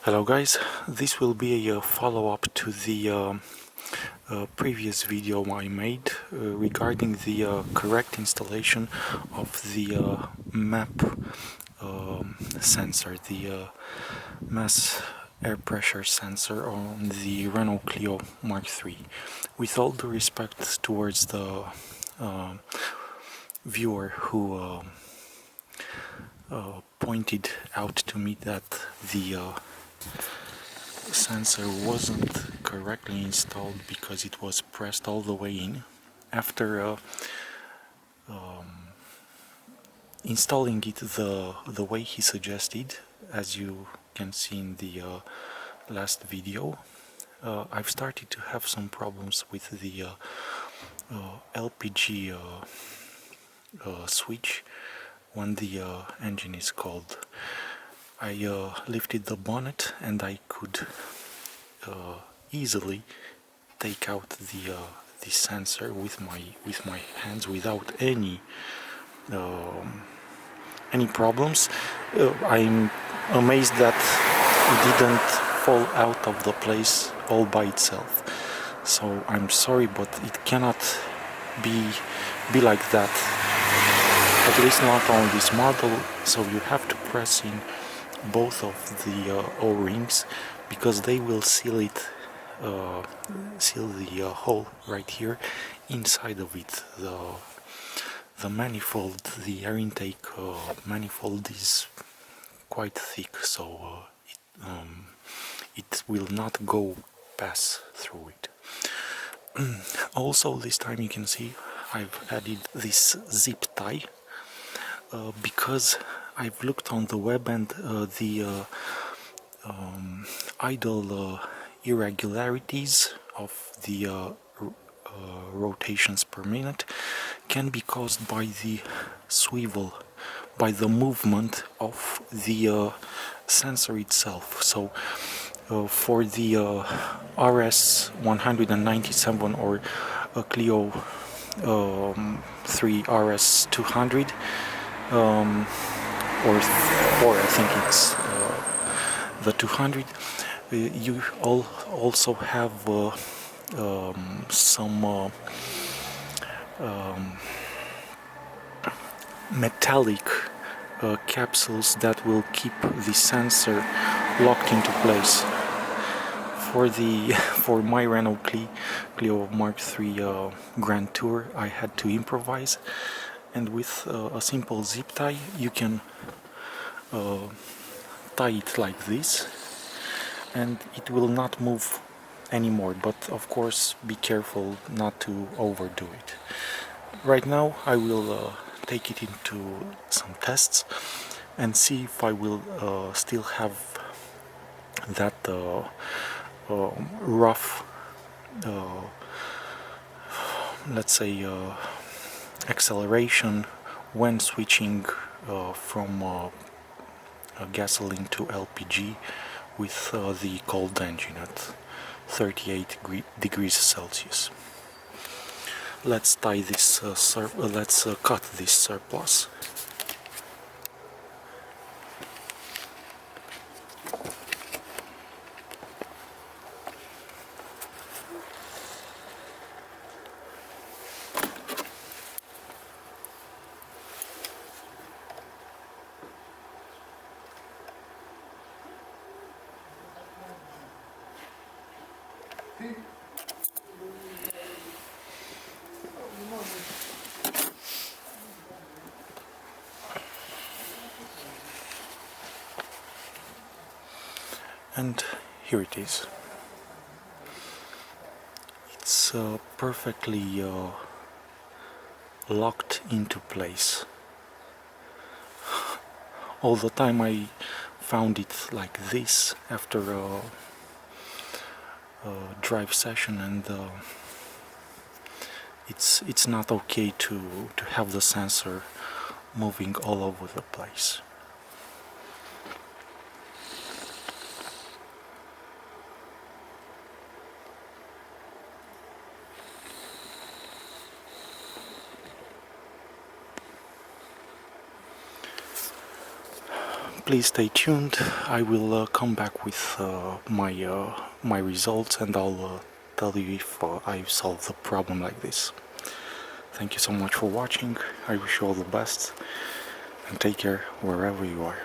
Hello guys, this will be a follow-up to the previous video I made regarding the correct installation of the map sensor, the mass air pressure sensor on the Renault Clio Mark III. With all due respect towards the viewer who pointed out to me that the sensor wasn't correctly installed because it was pressed all the way in. After installing it the way he suggested, as you can see in the last video, I've started to have some problems with the LPG switch when the engine is cold. I lifted the bonnet and I could easily take out the sensor with my hands without any problems. I'm amazed that it didn't fall out of the place all by itself. So I'm sorry, but it cannot be like that. At least not on this model. So you have to press in both of the O-rings because they will seal it, seal the hole right here inside of it. The manifold, the air intake manifold is quite thick, so it will not pass through it. Also, this time you can see I've added this zip tie because I've looked on the web and the idle irregularities of the rotations per minute can be caused by the swivel, by the movement of the sensor itself. So for the RS 197 or Clio 3 RS 200 or 4, I think it's the 200, you also have some metallic capsules that will keep the sensor locked into place. For my Renault Clio Mark III Grand Tour, I had to improvise, and with a simple zip tie you can tie it like this and it will not move anymore, but of course be careful not to overdo it. Right now I will take it into some tests and see if I will still have that rough, let's say, acceleration when switching from gasoline to LPG with the cold engine at 38 degrees Celsius. Let's tie this. Let's cut this surplus. And here it is. It's perfectly locked into place. All the time I found it like this after a drive session, and it's not okay to have the sensor moving all over the place. please stay tuned. I will come back with my results, and I'll tell you if I've solved the problem like this. Thank you so much for watching. I wish you all the best, and take care wherever you are.